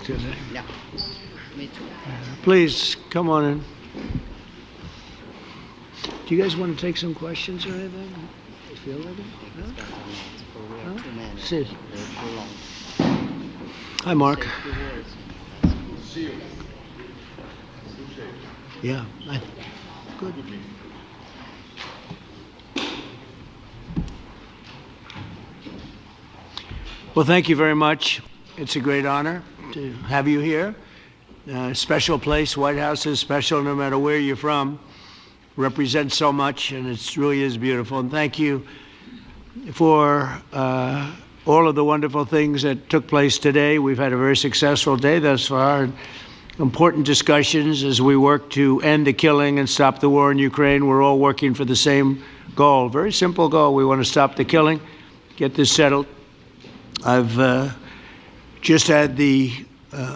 today. Yeah, me too. Please, come on in. Do you guys want to take some questions or anything? You feel like it? We have 2 minutes. Sit. Too long. Hi, Mark. See you. Yeah. Good. Well, thank you very much. It's a great honor to have you here. Special place. White House is special no matter where you're from. Represents so much, and it really is beautiful. And thank you for all of the wonderful things that took place today. We've had a very successful day thus far. And important discussions as we work to end the killing and stop the war in Ukraine. We're all working for the same goal, very simple goal. We want to stop the killing, get this settled. I've just had the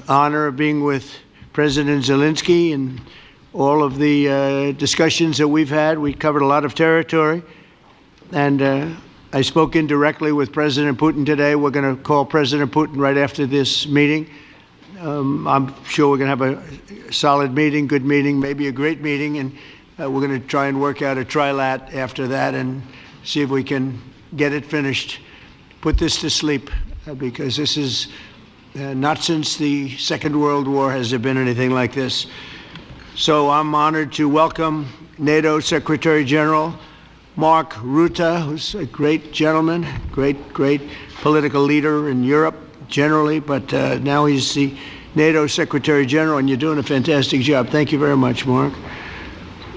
honor of being with President Zelenskyy and all of the discussions that we've had. We covered a lot of territory, and I spoke indirectly with President Putin today. We're going to call President Putin right after this meeting. I'm sure we're going to have a solid meeting, good meeting, maybe a great meeting, and we're going to try and work out a trilat after that and see if we can get it finished, put this to sleep, because this is not since the Second World War has there been anything like this. So I'm honored to welcome NATO Secretary General Mark Rutte, who's a great gentleman, great political leader in Europe generally, but now he's the NATO Secretary General, and you're doing a fantastic job. Thank you very much, Mark.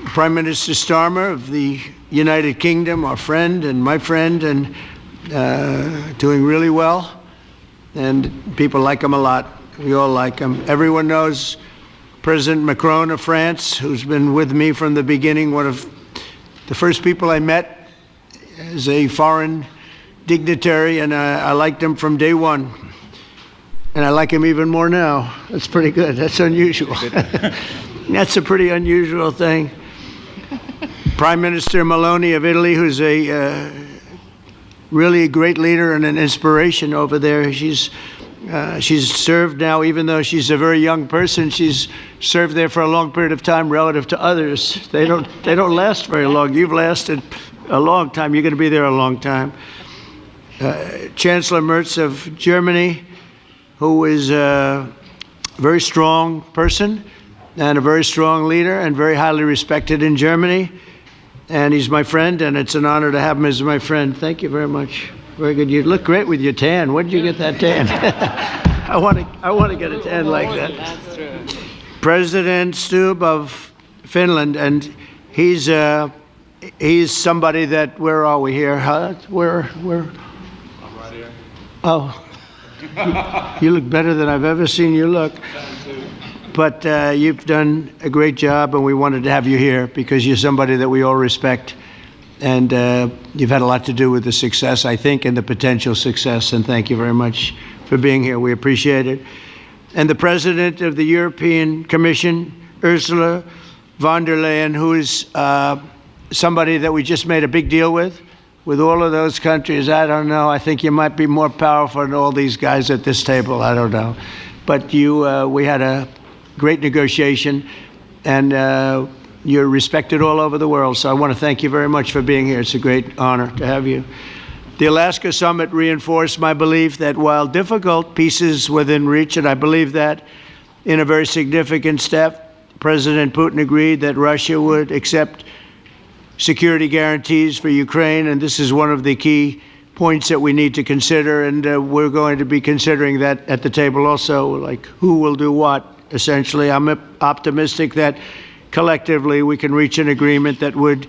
Prime Minister Starmer of the United Kingdom, our friend and my friend, and doing really well, and people like him a lot. We all like him. Everyone knows President Macron of France, who's been with me from the beginning, one of the first people I met as a foreign dignitary, and I liked him from day one. And I like him even more now. That's pretty good. That's unusual. That's a pretty unusual thing. Prime Minister Meloni of Italy, who's a really a great leader and an inspiration over there. She's served now, even though she's a very young person, she's served there for a long period of time relative to others. They don't last very long. You've lasted a long time. You're going to be there a long time. Chancellor Merz of Germany, who is a very strong person and a very strong leader and very highly respected in Germany. And he's my friend, and it's an honor to have him as my friend. Thank you very much. Very good. You look great with your tan. Where did you get that tan? I want to get a tan like that. That's true. President Stubb of Finland, and he's somebody that, where are we here? Huh? Where? I'm right here. Oh, you look better than I've ever seen you look. But you've done a great job, and we wanted to have you here because you're somebody that we all respect. And you've had a lot to do with the success, I think, and the potential success. And thank you very much for being here. We appreciate it. And the President of the European Commission, Ursula von der Leyen, who is somebody that we just made a big deal with all of those countries. I don't know. I think you might be more powerful than all these guys at this table. I don't know. But we had a great negotiation, and you're respected all over the world. So I want to thank you very much for being here. It's a great honor to have you. The Alaska Summit reinforced my belief that while difficult, peace is within reach, and I believe that in a very significant step, President Putin agreed that Russia would accept security guarantees for Ukraine, and this is one of the key points that we need to consider, and we're going to be considering that at the table also, like who will do what, essentially. I'm optimistic that collectively we can reach an agreement that would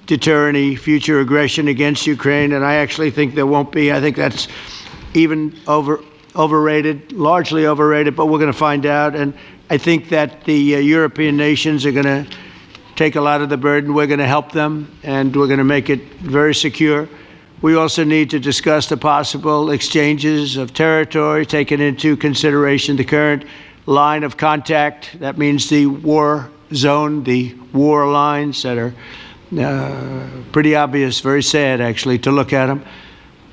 deter any future aggression against Ukraine, and I actually think there won't be. I think that's even overrated, largely overrated, but we're going to find out. And I think that the European nations are going to take a lot of the burden. We're going to help them, and we're going to make it very secure. We also need to discuss the possible exchanges of territory, taking into consideration the current line of contact. That means the war zone, the war lines that are pretty obvious, very sad actually to look at them,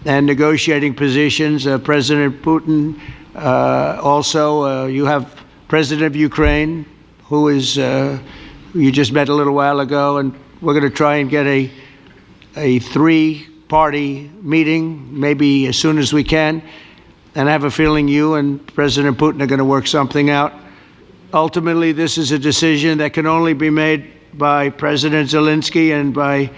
and negotiating positions. President Putin Also, you have President of Ukraine, who is you just met a little while ago, and we're going to try and get a three-party meeting, maybe as soon as we can. And I have a feeling you and President Putin are going to work something out. Ultimately, this is a decision that can only be made by President Zelenskyy and by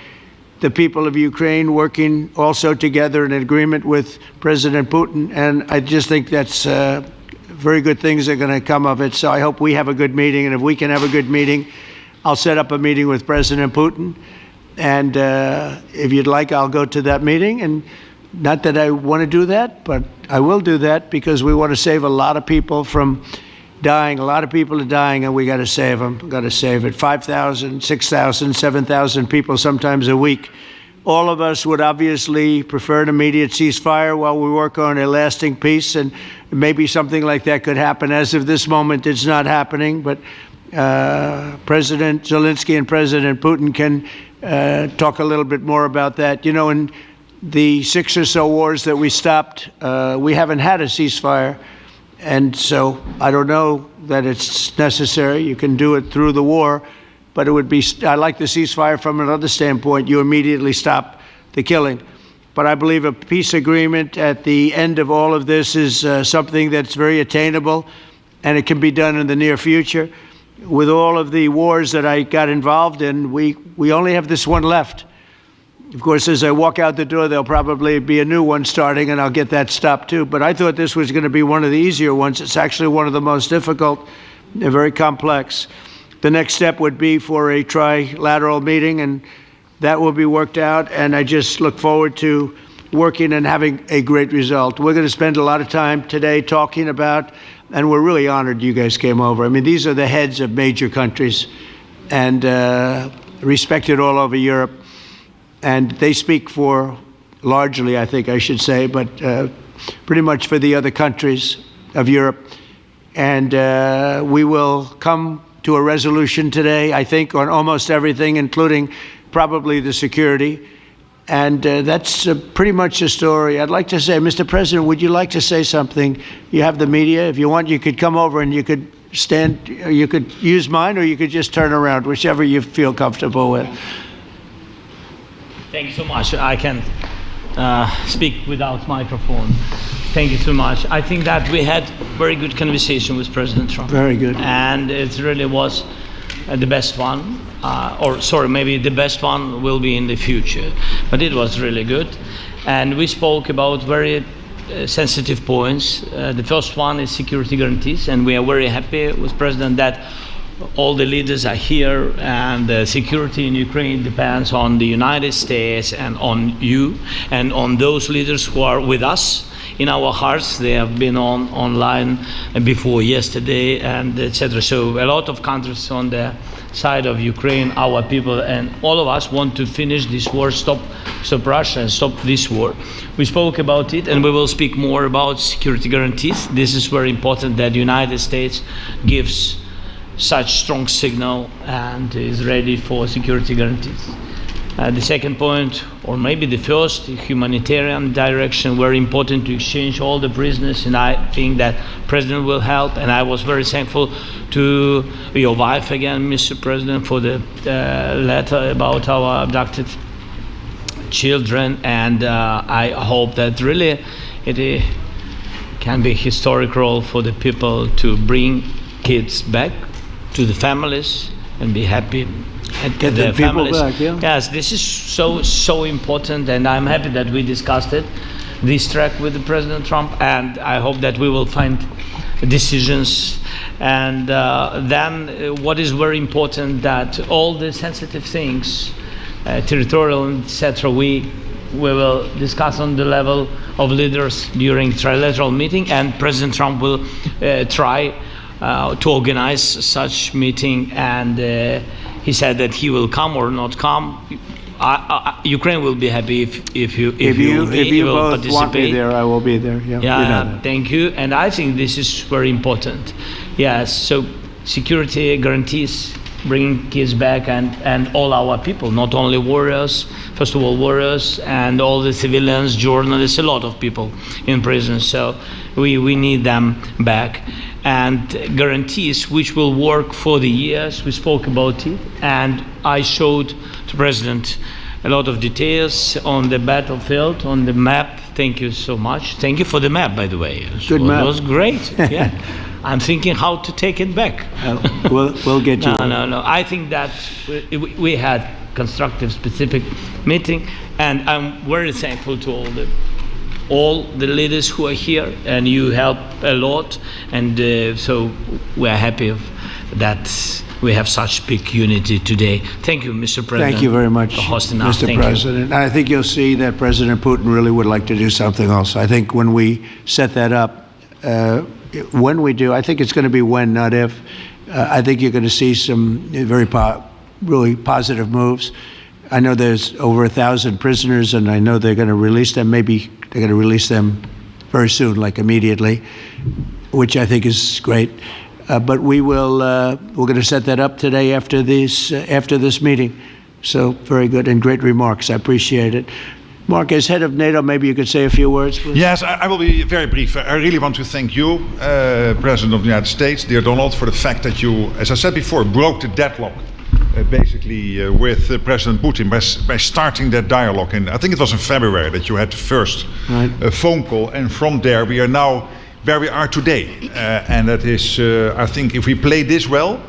the people of Ukraine working also together in agreement with President Putin. And I just think that's very good things are going to come of it. So I hope we have a good meeting. And if we can have a good meeting, I'll set up a meeting with President Putin. And if you'd like, I'll go to that meeting. And not that I want to do that, but I will do that because we want to save a lot of people from dying. A lot of people are dying, and we got to save them. We got to save it. 5,000, 6,000, 7,000 people sometimes a week. All of us would obviously prefer an immediate ceasefire while we work on a lasting peace, and maybe something like that could happen. As of this moment, it's not happening, but President Zelenskyy and President Putin can talk a little bit more about that. You know, in the 6 or so wars that we stopped, we haven't had a ceasefire. And so I don't know that it's necessary. You can do it through the war, but it would be, I like the ceasefire from another standpoint. You immediately stop the killing. But I believe a peace agreement at the end of all of this is something that's very attainable, and it can be done in the near future. With all of the wars that I got involved in, we only have this one left. Of course, as I walk out the door, there'll probably be a new one starting, and I'll get that stopped too. But I thought this was going to be one of the easier ones. It's actually one of the most difficult. They're very complex. The next step would be for a trilateral meeting, and that will be worked out. And I just look forward to working and having a great result. We're going to spend a lot of time today talking about, and we're really honored you guys came over. I mean, these are the heads of major countries and respected all over Europe. And they speak for, largely, I think I should say, but pretty much for the other countries of Europe. And we will come to a resolution today, I think, on almost everything, including probably the security. And that's pretty much the story. I'd like to say, Mr. President, would you like to say something? You have the media. If you want, you could come over and you could stand, you could use mine, or you could just turn around, whichever you feel comfortable with. Thank you so much. I can speak without microphone. Thank you so much. I think that we had very good conversation with President Trump. Very good. And it really was the best one. Or sorry, maybe the best one will be in the future. But it was really good. And we spoke about very sensitive points. The first one is security guarantees. And we are very happy with President that all the leaders are here, and the security in Ukraine depends on the United States and on you and on those leaders who are with us in our hearts. They have been online before yesterday, and etc. So a lot of countries on the side of Ukraine, our people, and all of us want to finish this war, stop Russia and stop this war. We spoke about it, and we will speak more about security guarantees. This is very important that the United States gives such strong signal and is ready for security guarantees. The second point, or maybe the first, humanitarian direction, very important to exchange all the prisoners, and I think that President will help. And I was very thankful to your wife again, Mr. President, for the letter about our abducted children, and I hope that really it can be a historic role for the people to bring kids back to the families and be happy and get the people back, yeah. Yes, this is so important, and I'm happy that we discussed it, this track with the President Trump, and I hope that we will find decisions. And then what is very important, that all the sensitive things, territorial, etc., we will discuss on the level of leaders during trilateral meeting, and President Trump will try to organize such meeting, and he said that he will come or not come. Ukraine will be happy if you will both want me there, I will be there. Yeah, yeah, you know thank you. And I think this is very important. Yes, so security guarantees bringing kids back and all our people, not only warriors, first of all warriors, and all the civilians, journalists, a lot of people in prison. So we need them back. And guarantees which will work for the years. We spoke about it, and I showed the President a lot of details on the battlefield, on the map. Thank you so much. Thank you for the map, by the way. Good map. It was great. Yeah. I'm thinking how to take it back. We'll get you. No. I think that we had constructive, specific meeting, and I'm very thankful to all the leaders who are here, and you help a lot, and so we are happy that we have such big unity today. Thank you, Mr. President. Thank you very much, for hosting us. Mr. President. I think you'll see that President Putin really would like to do something else. I think when we set that up, when we do, I think it's going to be when, not if. I think you're going to see some really positive moves. I know there's over 1,000 prisoners, and I know they're going to release them. Maybe they're going to release them very soon, like immediately, which I think is great. But we're going to set that up today after this meeting. So very good and great remarks. I appreciate it. Mark, as head of NATO, maybe you could say a few words, please. Yes, I will be very brief. I really want to thank you, President of the United States, dear Donald, for the fact that you, as I said before, broke the deadlock basically with President Putin by starting that dialogue. And I think it was in February that you had the first phone call, and from there we are now where we are today. And that is, I think if we play this well,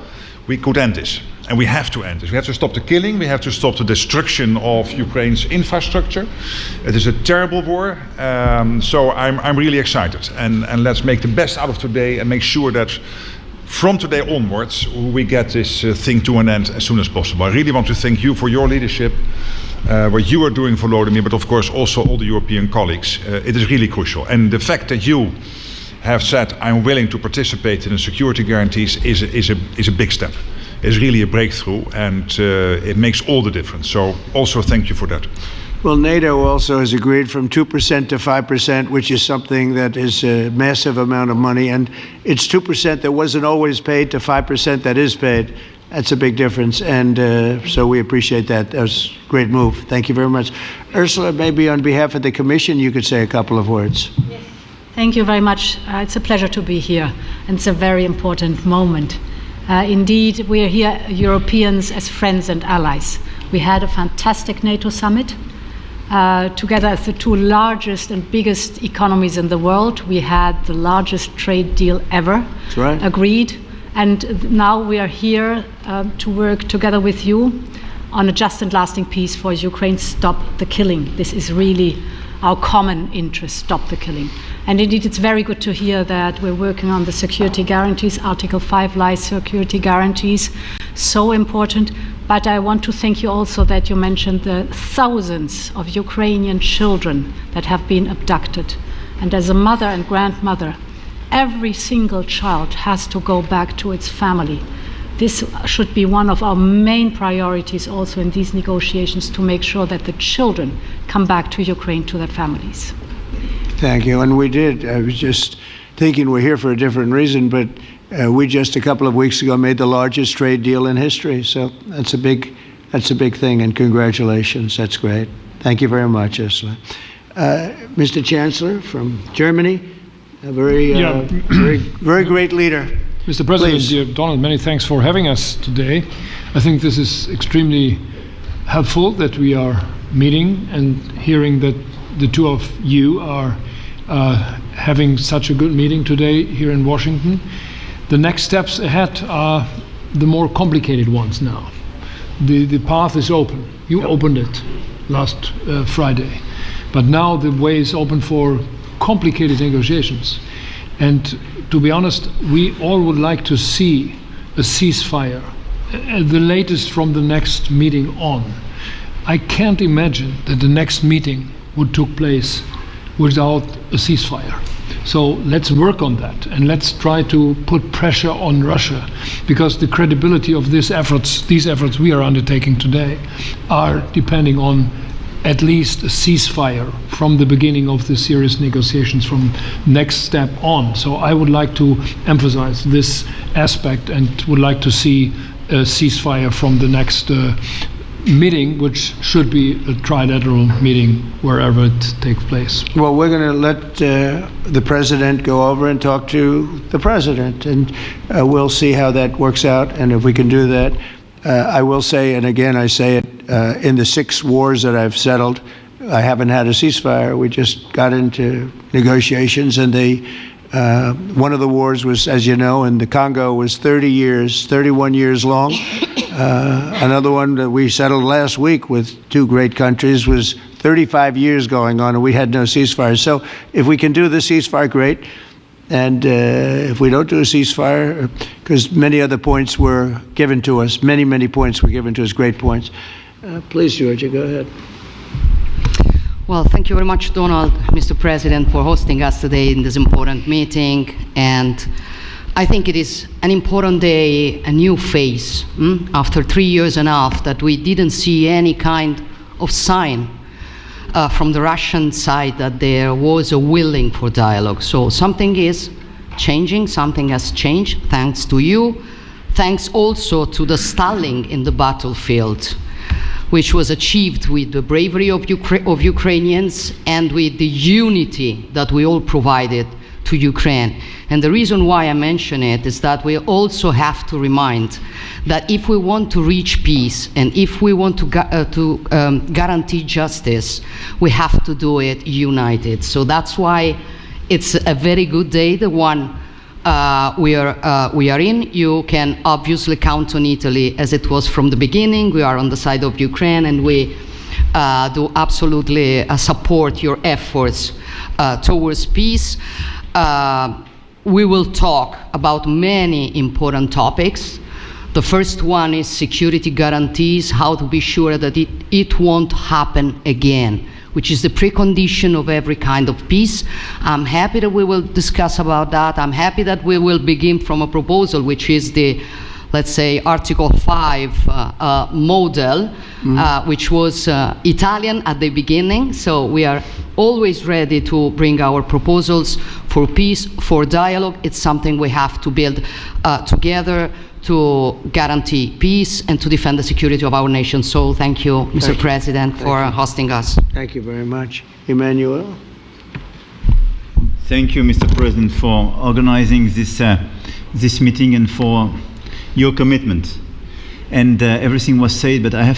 we could end this. And we have to end this. We have to stop the killing. We have to stop the destruction of Ukraine's infrastructure. It is a terrible war. So I'm really excited. And let's make the best out of today and make sure that from today onwards we get this thing to an end as soon as possible. I really want to thank you for your leadership, what you are doing for Volodymyr, but of course also all the European colleagues. It is really crucial. And the fact that you have said I'm willing to participate in the security guarantees is a big step. It's really a breakthrough, and it makes all the difference. So also thank you for that. Well, NATO also has agreed from 2% to 5%, which is something that is a massive amount of money. And it's 2% that wasn't always paid to 5% that is paid. That's a big difference. And so we appreciate that. That was a great move. Thank you very much. Ursula, maybe on behalf of the Commission, you could say a couple of words. Yes. Thank you very much. It's a pleasure to be here. And it's a very important moment. Indeed, we are here, Europeans, as friends and allies. We had a fantastic NATO summit. Together as the two largest and biggest economies in the world, we had the largest trade deal ever agreed. And now we are here to work together with you on a just and lasting peace for Ukraine. Stop the killing. This is really our common interest, stop the killing. And indeed, it's very good to hear that we're working on the security guarantees, Article 5 lies security guarantees, so important. But I want to thank you also that you mentioned the thousands of Ukrainian children that have been abducted. And as a mother and grandmother, every single child has to go back to its family. This should be one of our main priorities also in these negotiations, to make sure that the children come back to Ukraine, to their families. Thank you. And we did. I was just thinking we're here for a different reason, but we just a couple of weeks ago made the largest trade deal in history. So that's a big thing, and congratulations. That's great. Thank you very much, Ursula. Mr. Chancellor from Germany, a very great leader. Mr. President, Please. dear Donald, many thanks for having us today. I think this is extremely helpful that we are meeting and hearing that the two of you are having such a good meeting today here in Washington. The next steps ahead are the more complicated ones now. The path is open. You opened it last Friday. But now the way is open for complicated negotiations. And to be honest, we all would like to see a ceasefire, the latest from the next meeting on. I can't imagine that the next meeting would take place without a ceasefire. So let's work on that, and let's try to put pressure on Russia, because the credibility of these efforts we are undertaking today are depending on at least a ceasefire from the beginning of the serious negotiations from next step on. So I would like to emphasize this aspect and would like to see a ceasefire from the next meeting, which should be a trilateral meeting wherever it takes place. Well, we're going to let the president go over and talk to the president, and we'll see how that works out, and if we can do that. I will say, and again I say it, in the 6 wars that I've settled, I haven't had a ceasefire. We just got into negotiations, and one of the wars was, as you know, in the Congo was 31 years long. Another one that we settled last week with 2 great countries was 35 years going on, and we had no ceasefire. So if we can do the ceasefire, great. And if we don't do a ceasefire, because many other points were given to us, many points were given to us, great points. Please, Giorgia, go ahead. Well, thank you very much, Donald, Mr. President, for hosting us today in this important meeting. And I think it is an important day, a new phase, after 3 years and a half that we didn't see any kind of sign from the Russian side that there was a willing for dialogue. So something is changing, something has changed, thanks to you. Thanks also to the stalling in the battlefield, which was achieved with the bravery of Ukrainians and with the unity that we all provided to Ukraine. And the reason why I mention it is that we also have to remind that if we want to reach peace and if we want to guarantee justice, we have to do it united. So that's why it's a very good day, the one we are in. You can obviously count on Italy as it was from the beginning. We are on the side of Ukraine, and we do absolutely support your efforts towards peace. We will talk about many important topics. The first one is security guarantees, how to be sure that it won't happen again, which is the precondition of every kind of peace. I'm happy that we will discuss about that. I'm happy that we will begin from a proposal, which is the, let's say, Article 5 model, which was Italian at the beginning. So we are always ready to bring our proposals for peace, for dialogue. It's something we have to build together to guarantee peace and to defend the security of our nation. So thank you, Mr. President, for hosting us. Thank you very much. Emmanuel? Thank you, Mr. President, for organizing this meeting and for your commitment. And everything was said, but I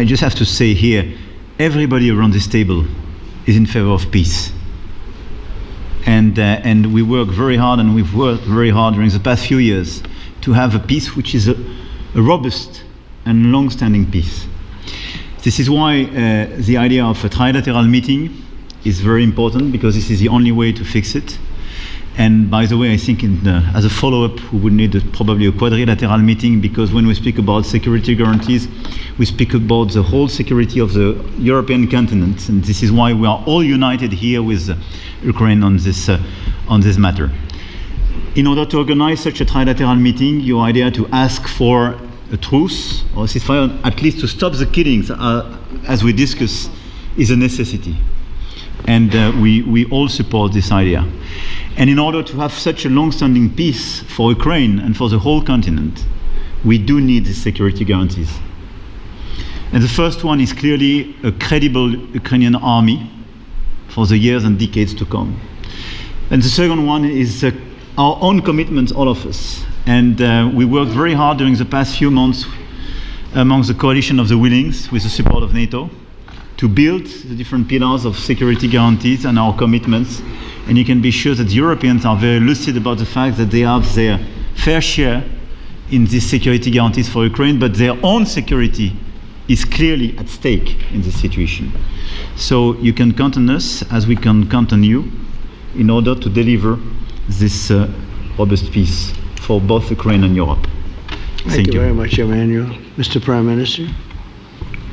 just have to say here, everybody around this table is in favor of peace. And we work very hard, and we've worked very hard during the past few years to have a peace which is a robust and long-standing peace. This is why the idea of a trilateral meeting is very important, because this is the only way to fix it. And by the way, I think as a follow-up, we would need probably a quadrilateral meeting, because when we speak about security guarantees, we speak about the whole security of the European continent. And this is why we are all united here with Ukraine on this matter. In order to organize such a trilateral meeting, your idea to ask for a truce or a ceasefire, at least to stop the killings, as we discussed, is a necessity. And we all support this idea. And in order to have such a long-standing peace for Ukraine and for the whole continent, we do need these security guarantees. And the first one is clearly a credible Ukrainian army for the years and decades to come. And the second one is our own commitment, all of us. And we worked very hard during the past few months amongst the coalition of the willings, with the support of NATO, to build the different pillars of security guarantees and our commitments. And you can be sure that the Europeans are very lucid about the fact that they have their fair share in these security guarantees for Ukraine, but their own security is clearly at stake in this situation. So you can count on us, as we can count on you, in order to deliver this robust peace for both Ukraine and Europe. Thank you very much, Emmanuel. Mr. Prime Minister?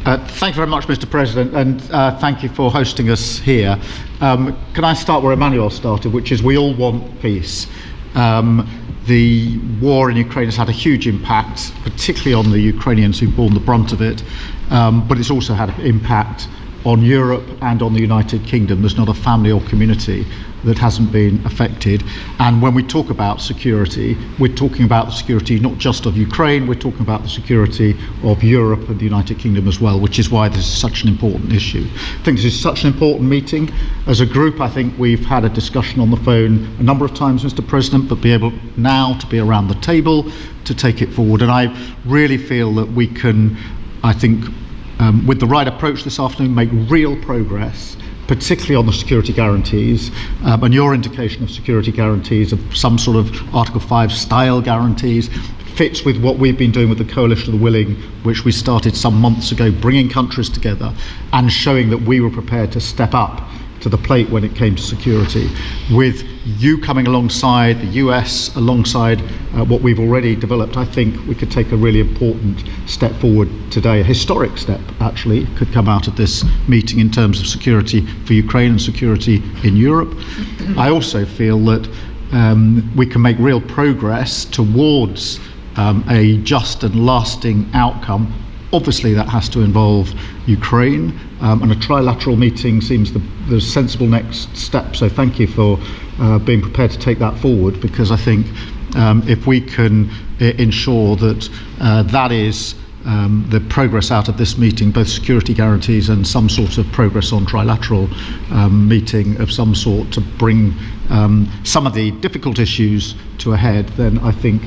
Thank you very much, Mr. President, and thank you for hosting us here. Can I start where Emmanuel started, which is we all want peace. The war in Ukraine has had a huge impact, particularly on the Ukrainians who've borne the brunt of it, but it's also had an impact on Europe and on the United Kingdom. There's not a family or community that hasn't been affected. And when we talk about security, we're talking about the security not just of Ukraine, we're talking about the security of Europe and the United Kingdom as well, which is why this is such an important issue. I think this is such an important meeting. As a group, I think we've had a discussion on the phone a number of times, Mr. President, but be able now to be around the table to take it forward. And I really feel that we can, I think, with the right approach this afternoon, make real progress, particularly on the security guarantees, and your indication of security guarantees of some sort of Article 5 style guarantees fits with what we've been doing with the Coalition of the Willing, which we started some months ago, bringing countries together and showing that we were prepared to step up to the plate when it came to security, with you coming alongside, the US alongside what we've already developed. I think we could take a really important step forward today. A historic step, actually, could come out of this meeting in terms of security for Ukraine and security in Europe. I also feel that we can make real progress towards a just and lasting outcome. Obviously, that has to involve Ukraine, and a trilateral meeting seems the sensible next step. So thank you for being prepared to take that forward, because I think if we can ensure that that is the progress out of this meeting, both security guarantees and some sort of progress on trilateral meeting of some sort to bring some of the difficult issues to a head, then I think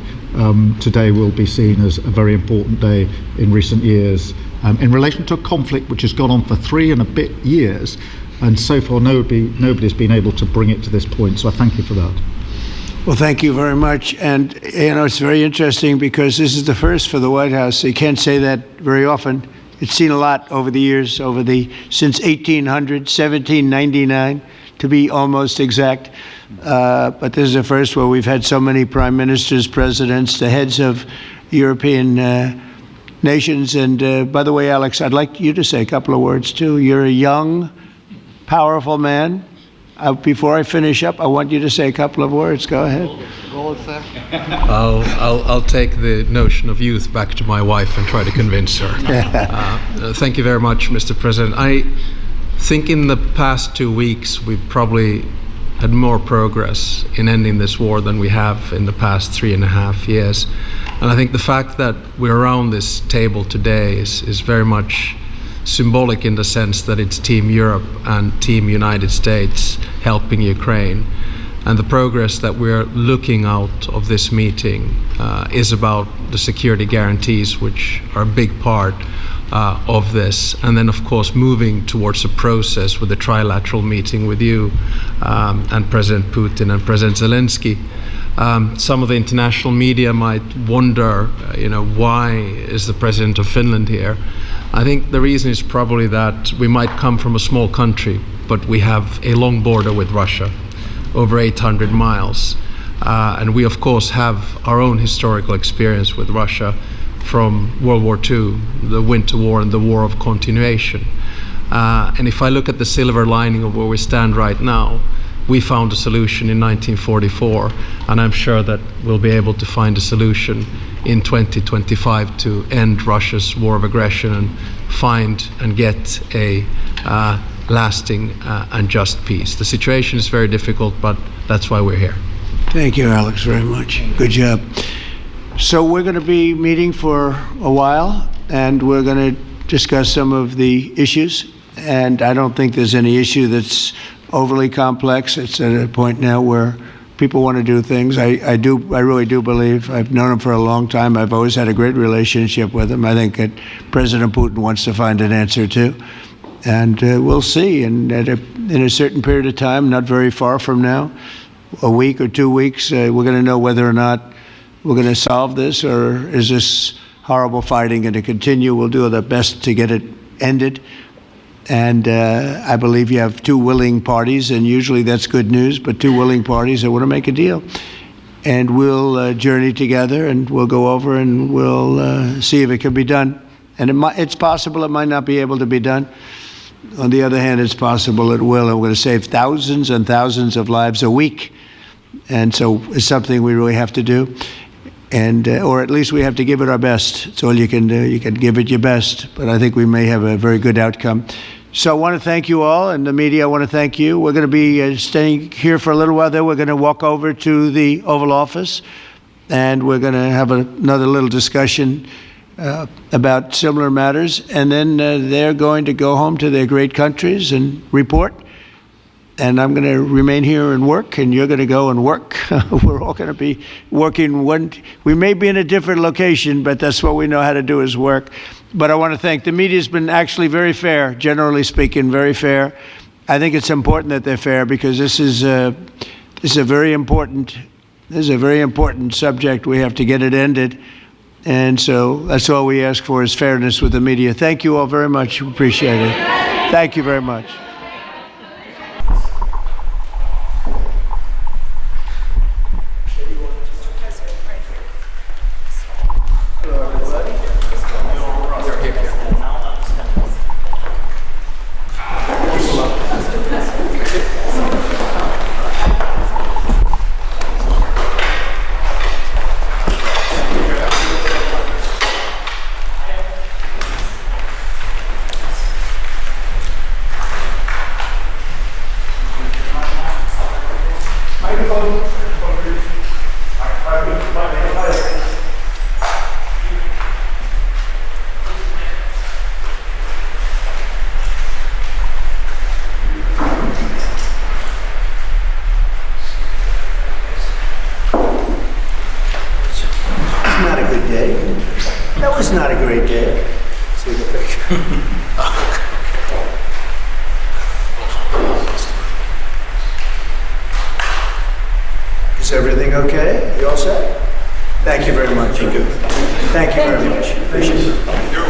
today will be seen as a very important day in recent years in relation to a conflict which has gone on for 3 and a bit years, and so far nobody's been able to bring it to this point. So I thank you for that. Well, thank you very much. And, you know, it's very interesting because this is the first for the White House. You can't say that very often. It's seen a lot over the years, since 1800, 1799, to be almost exact. But this is the first where we've had so many prime ministers, presidents, the heads of European nations. And by the way, Alex, I'd like you to say a couple of words too. You're a young, powerful man. Before I finish up, I want you to say a couple of words. Go ahead. I'll take the notion of youth back to my wife and try to convince her. Thank you very much, Mr. President. I think in the past 2 weeks we've probably had more progress in ending this war than we have in the past 3.5 years. And I think the fact that we're around this table today is very much symbolic in the sense that it's Team Europe and Team United States helping Ukraine. And the progress that we're looking out of this meeting is about the security guarantees, which are a big part of this. And then, of course, moving towards a process with a trilateral meeting with you and President Putin and President Zelenskyy. Some of the international media might wonder, why is the President of Finland here? I think the reason is probably that we might come from a small country, but we have a long border with Russia, over 800 miles. And we, of course, have our own historical experience with Russia from World War II, the Winter War and the War of Continuation. And if I look at the silver lining of where we stand right now, we found a solution in 1944, and I'm sure that we'll be able to find a solution in 2025 to end Russia's war of aggression and find and get a lasting and just peace. The situation is very difficult, but that's why we're here. Thank you, Alex, very much. Good job. So we're going to be meeting for a while, and we're going to discuss some of the issues. And I don't think there's any issue that's overly complex. It's at a point now where people want to do things. I really do believe, I've known him for a long time. I've always had a great relationship with him. I think that President Putin wants to find an answer too. And we'll see. And in a certain period of time, not very far from now, a week or 2 weeks, we're going to know whether or not we're going to solve this, or is this horrible fighting going to continue? We'll do the best to get it ended. And I believe you have two willing parties, and usually that's good news, but two willing parties that want to make a deal. And we'll journey together, and we'll go over, and we'll see if it can be done. And it's possible it might not be able to be done. On the other hand, it's possible it will, and we're going to save thousands and thousands of lives a week. And so it's something we really have to do. And, or at least we have to give it our best. It's all you can do. You can give it your best. But I think we may have a very good outcome. So I want to thank you all, and the media, I want to thank you. We're going to be staying here for a little while. Then we're going to walk over to the Oval Office, and we're going to have another little discussion about similar matters. And then they're going to go home to their great countries and report. And I'm going to remain here and work, and you're going to go and work. We're all going to be working. We may be in a different location, but that's what we know how to do is work. But I want to thank the media. Has been actually very fair, generally speaking, very fair. I think it's important that they're fair because this is a very important subject. We have to get it ended, and so that's all we ask for is fairness with the media. Thank you all very much. Appreciate it. Thank you very much. Is everything okay? You all set? Thank you very much. Thank you very much. Appreciate it.